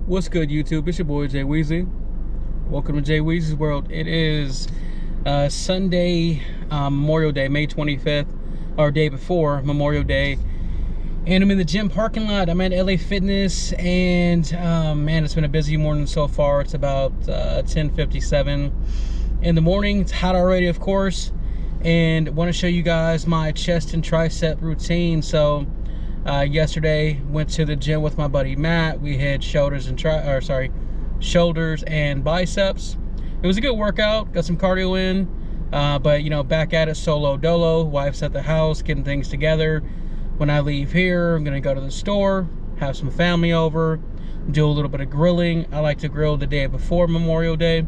What's good, YouTube? It's your boy Jay Weezy. Welcome to Jay Weezy's World. It is Sunday, Memorial Day, May 25th, or day before Memorial Day, and I'm in the gym parking lot. I'm at LA Fitness, and man, it's been a busy morning so far. It's about 10:57 in the morning. It's hot already, of course, and I want to show you guys my chest and tricep routine. So yesterday went to the gym with my buddy Matt. We had shoulders and biceps. It was a good workout, got some cardio in, but you know, back at it solo dolo. Wife's at the house getting things together. When I leave here, I'm gonna go to the store, have some family over, do a little bit of grilling. I like to grill the day before Memorial Day.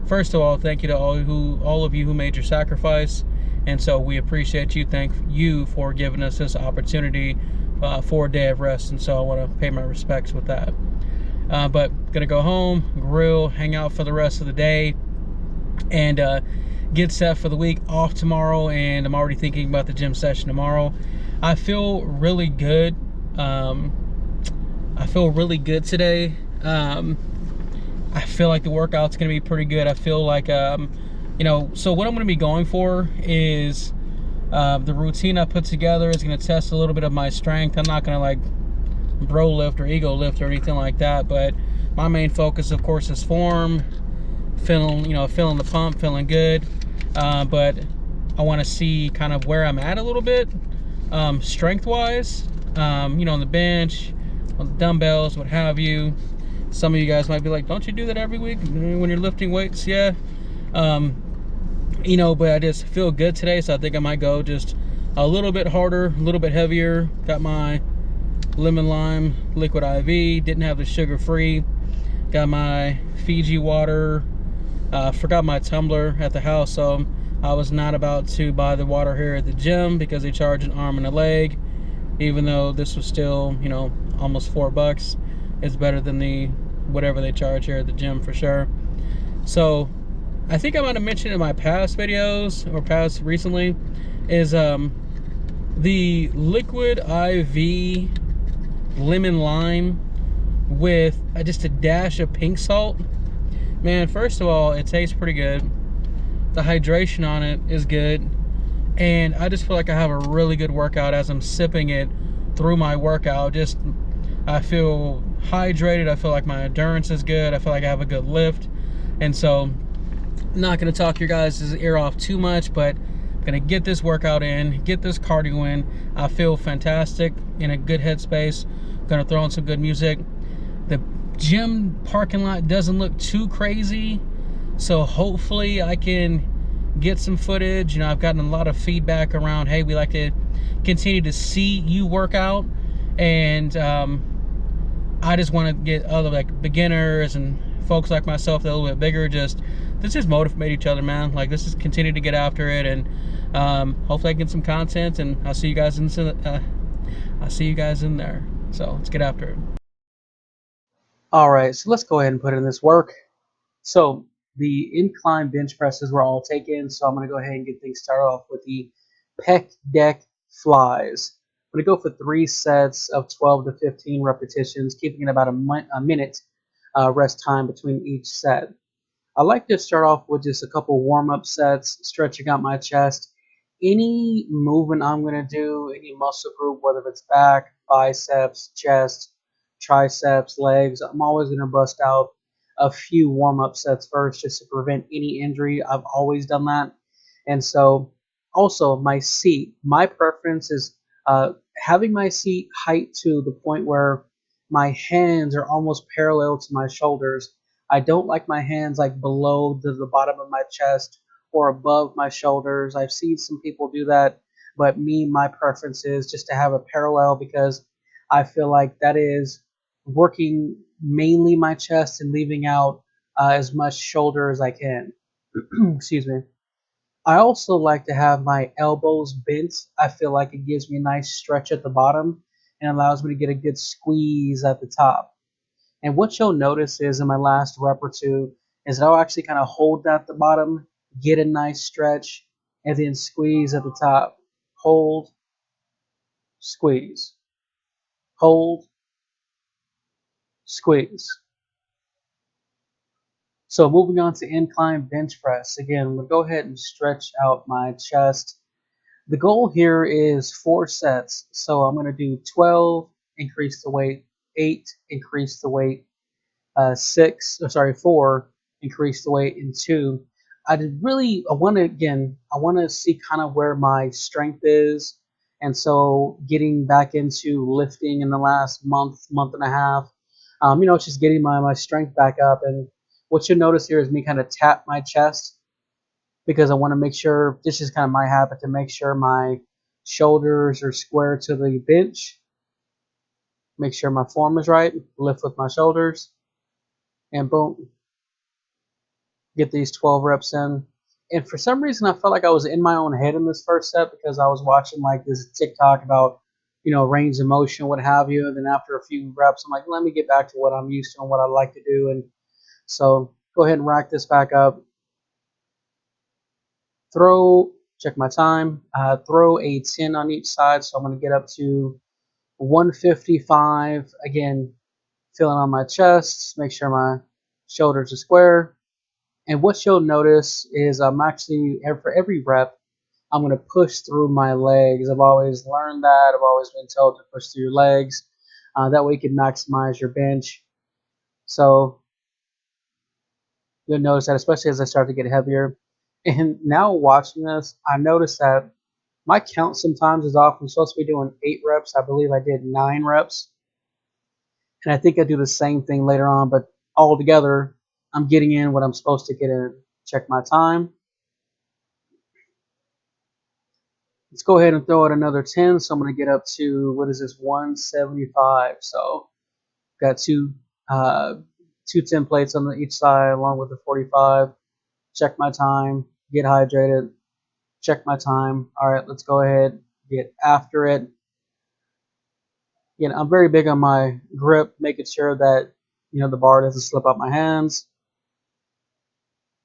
First of all, thank you to all of you who made your sacrifice, and so we appreciate you. Thank you for giving us this opportunity for a day of rest, and so I want to pay my respects with that. But gonna go home, grill, hang out for the rest of the day, and get set for the week. Off tomorrow, and I'm already thinking about the gym session tomorrow. I feel really good. I feel really good today. I feel like the workout's gonna be pretty good. I feel like you know, so what I'm gonna be going for is the routine I put together is gonna test a little bit of my strength. I'm not gonna like bro lift or ego lift or anything like that, but my main focus, of course, is form, feeling the pump, feeling good. But I want to see kind of where I'm at a little bit, strength wise, you know, on the bench, on the dumbbells, what have you. Some of you guys might be like, don't you do that every week when you're lifting weights? Yeah. You know, but I just feel good today, so I think I might go just a little bit harder, a little bit heavier. Got my lemon lime liquid IV, didn't have the sugar free. Got my Fiji water. Forgot my tumbler at the house, so I was not about to buy the water here at the gym because they charge an arm and a leg. Even though this was still, you know, almost $4, it's better than the whatever they charge here at the gym for sure. So I think I might have mentioned in my past videos or past recently is the liquid IV lemon lime with just a dash of pink salt. Man, first of all, it tastes pretty good. The hydration on it is good, and I just feel like I have a really good workout as I'm sipping it through my workout. Just I feel hydrated. I feel like my endurance is good. I feel like I have a good lift, and so I'm not going to talk your guys' ear off too much, but I'm going to get this workout in, get this cardio in. I feel fantastic, in a good headspace. I'm going to throw in some good music. The gym parking lot doesn't look too crazy, so hopefully I can get some footage. You know, I've gotten a lot of feedback around, hey, we like to continue to see you work out, and I just want to get other like beginners and folks like myself that are a little bit bigger, let's just motivate each other, man. Like, let's just continue to get after it, and hopefully I get some content, and I'll see you guys in there. So let's get after it. All right, so let's go ahead and put in this work. So the incline bench presses were all taken, so I'm going to go ahead and get things started off with the pec deck flies. I'm going to go for 3 sets of 12 to 15 repetitions, keeping it about a minute rest time between each set. I like to start off with just a couple warm-up sets, stretching out my chest. Any movement I'm going to do, any muscle group, whether it's back, biceps, chest, triceps, legs, I'm always going to bust out a few warm-up sets first just to prevent any injury. I've always done that. And so also my seat, my preference is having my seat height to the point where my hands are almost parallel to my shoulders. I don't like my hands like below the bottom of my chest or above my shoulders. I've seen some people do that, but my preference is just to have a parallel because I feel like that is working mainly my chest and leaving out as much shoulder as I can. Excuse me. I also like to have my elbows bent. I feel like it gives me a nice stretch at the bottom and allows me to get a good squeeze at the top. And what you'll notice is in my last rep or two is that I'll actually kind of hold at the bottom, get a nice stretch, and then squeeze at the top. Hold, squeeze. Hold, squeeze. So moving on to incline bench press. Again, I'm going to go ahead and stretch out my chest. The goal here is 4 sets. So I'm going to do 12, increase the weight, 8, increase the weight, 4, increase the weight, and 2. I want to, again, I want to see kind of where my strength is. And so getting back into lifting in the last month and a half, it's just getting my strength back up. And what you'll notice here is me kind of tap my chest because I want to make sure, this is kind of my habit, to make sure my shoulders are square to the bench, make sure my form is right, lift with my shoulders, and boom, get these 12 reps in. And for some reason, I felt like I was in my own head in this first set because I was watching like this TikTok about, range of motion, what have you. And then after a few reps, I'm like, let me get back to what I'm used to and what I like to do. And so go ahead and rack this back up. Check my time, throw a 10 on each side. So I'm going to get up to 155. Again, feeling on my chest, make sure my shoulders are square. And what you'll notice is I'm actually, for every rep, I'm going to push through my legs. I've always learned that. I've always been told to push through your legs. That way you can maximize your bench. So you'll notice that, especially as I start to get heavier. And now watching this, I noticed that my count sometimes is off. I'm supposed to be doing 8 reps. I believe I did 9 reps. And I think I do the same thing later on, but all together, I'm getting in what I'm supposed to get in. Check my time. Let's go ahead and throw out another 10. So I'm going to get up to, what is this, 175. So got uh, two 10 plates on each side along with the 45. Check my time, get hydrated, check my time. All right, let's go ahead, get after it. I'm very big on my grip, making sure that, the bar doesn't slip out my hands.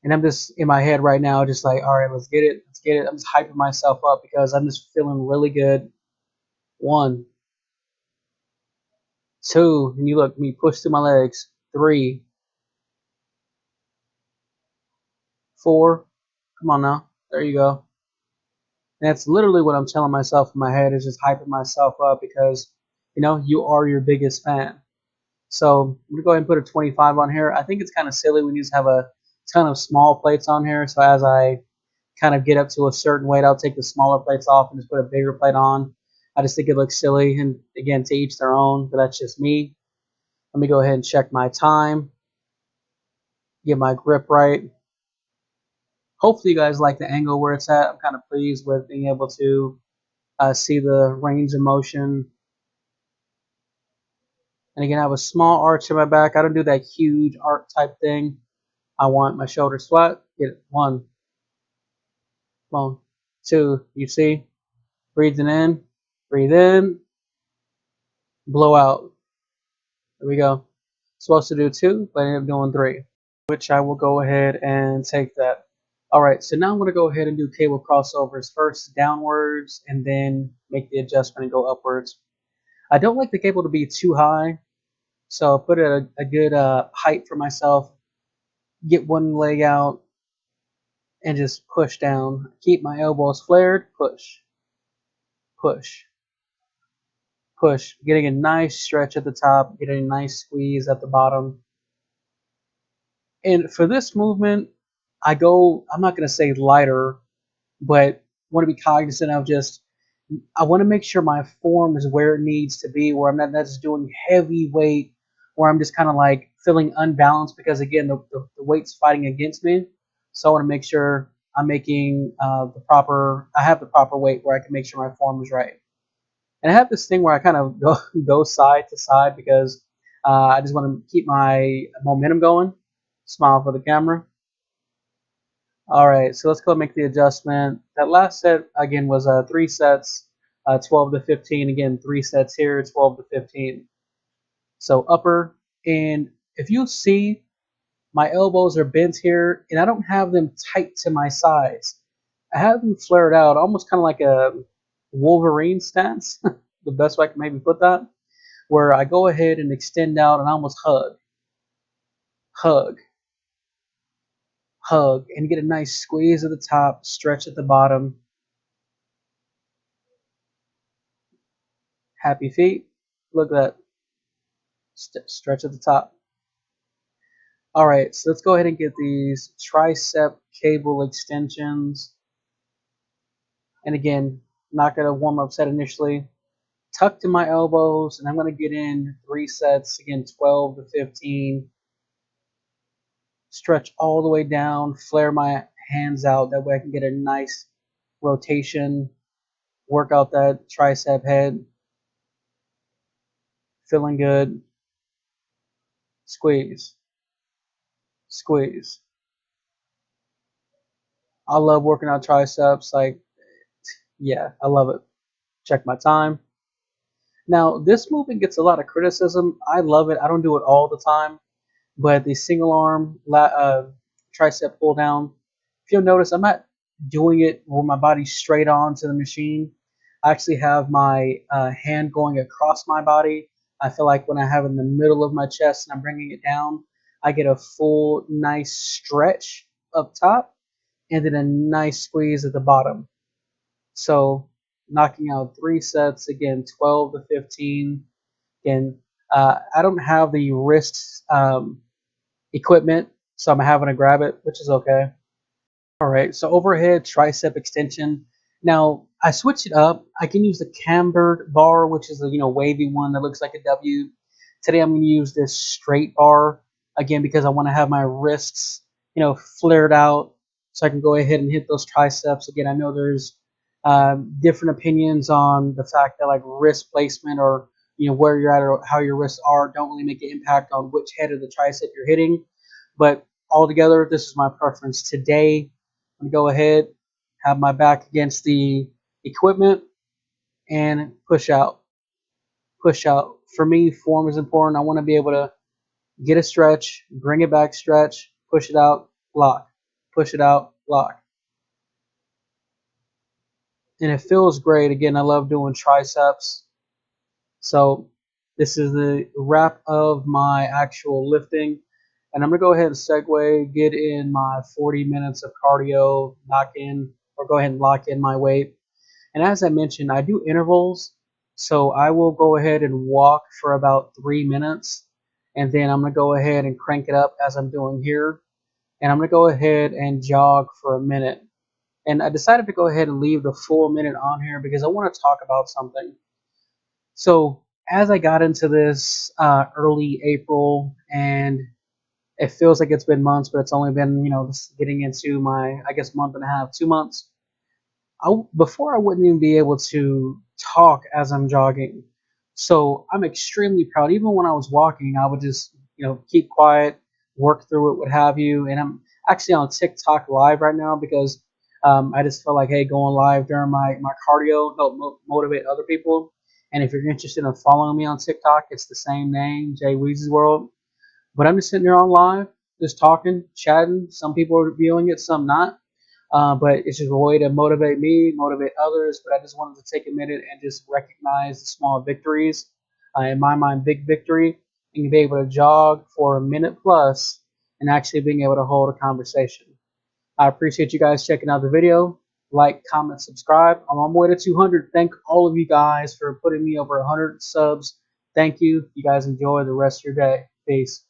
And I'm just in my head right now, just like, all right, let's get it. Let's get it. I'm just hyping myself up because I'm just feeling really good. 1, 2, and you look, me push through my legs. 3, 4, come on now. There you go. And that's literally what I'm telling myself in my head, is just hyping myself up because, you are your biggest fan. So I'm going to go ahead and put a 25 on here. I think it's kind of silly when you just have a ton of small plates on here. So as I kind of get up to a certain weight, I'll take the smaller plates off and just put a bigger plate on. I just think it looks silly. And again, to each their own, but that's just me. Let me go ahead and check my time, get my grip right. Hopefully you guys like the angle where it's at. I'm kind of pleased with being able to see the range of motion. And again, I have a small arch in my back. I don't do that huge arc type thing. I want my shoulders flat. Get it. 1, 2. You see? Breathing in, breathe in, blow out. There we go. Supposed to do 2, but I ended up doing 3, which I will go ahead and take that. All right, so now I'm going to go ahead and do cable crossovers first downwards and then make the adjustment and go upwards. I don't like the cable to be too high, so I'll put it at a good height for myself. Get one leg out and just push down. Keep my elbows flared, push, push, push. Getting a nice stretch at the top, getting a nice squeeze at the bottom. And for this movement, I'm not going to say lighter, but want to be cognizant of I want to make sure my form is where it needs to be, where I'm not just doing heavy weight, where I'm just kind of like feeling unbalanced because, again, the weight's fighting against me. So I want to make sure I'm making I have the proper weight where I can make sure my form is right. And I have this thing where I kind of go side to side because I just want to keep my momentum going. Smile for the camera. All right, so let's go make the adjustment. That last set, again, was 3 sets, 12 to 15. Again, 3 sets here, 12 to 15. So upper, and if you see, my elbows are bent here, and I don't have them tight to my sides. I have them flared out, almost kind of like a Wolverine stance, the best way I can maybe put that, where I go ahead and extend out and almost hug, hug, hug, and get a nice squeeze at the top, stretch at the bottom. Happy feet. Look at that. Stretch at the top. All right, so let's go ahead and get these tricep cable extensions. And again, not going to warm up set initially. Tuck to my elbows, and I'm going to get in 3 sets, again, 12 to 15. Stretch all the way down, flare my hands out. That way I can get a nice rotation, work out that tricep head. Feeling good. Squeeze, squeeze. I love working out triceps. Like, yeah, I love it. Check my time. Now, this movement gets a lot of criticism. I love it. I don't do it all the time, but the single arm tricep pull down, if you'll notice, I'm not doing it where my body's straight on to the machine. I actually have my hand going across my body. I feel like when I have it in the middle of my chest and I'm bringing it down, I get a full, nice stretch up top and then a nice squeeze at the bottom. So knocking out 3 sets, again, 12 to 15. Again, I don't have the wrist equipment, so I'm having to grab it, which is okay. All right, so overhead tricep extension. Now I switched it up. I can use the cambered bar, which is a wavy one that looks like a W. Today I'm going to use this straight bar again because I want to have my wrists flared out so I can go ahead and hit those triceps. Again, I know there's different opinions on the fact that like wrist placement or where you're at or how your wrists are don't really make an impact on which head of the tricep you're hitting. But altogether, this is my preference today. I'm going to go ahead, have my back against the equipment, and push out. Push out. For me, form is important. I want to be able to get a stretch, bring it back, stretch, push it out, lock. Push it out, lock. And it feels great. Again, I love doing triceps. So this is the wrap of my actual lifting. And I'm going to go ahead and segue, get in my 40 minutes of cardio, knock in, or go ahead and lock in my weight. And as I mentioned, I do intervals. So I will go ahead and walk for about 3 minutes. And then I'm going to go ahead and crank it up as I'm doing here. And I'm going to go ahead and jog for a minute. And I decided to go ahead and leave the full minute on here because I want to talk about something. So as I got into this early April, and it feels like it's been months, but it's only been, getting into my, I guess, month and a half, 2 months. Before I wouldn't even be able to talk as I'm jogging. So I'm extremely proud. Even when I was walking, I would just, keep quiet, work through it, what have you. And I'm actually on TikTok live right now because I just felt like, hey, going live during my cardio help motivate other people. And if you're interested in following me on TikTok, it's the same name, Jay Weezy's World. But I'm just sitting there on live, just talking, chatting. Some people are viewing it, some not. But it's just a way to motivate me, motivate others. But I just wanted to take a minute and just recognize the small victories. In my mind, big victory, and be able to jog for a minute plus and actually being able to hold a conversation. I appreciate you guys checking out the video. Like, comment, subscribe. I'm on my way to 200. Thank all of you guys for putting me over 100 subs. Thank you. You guys enjoy the rest of your day. Peace.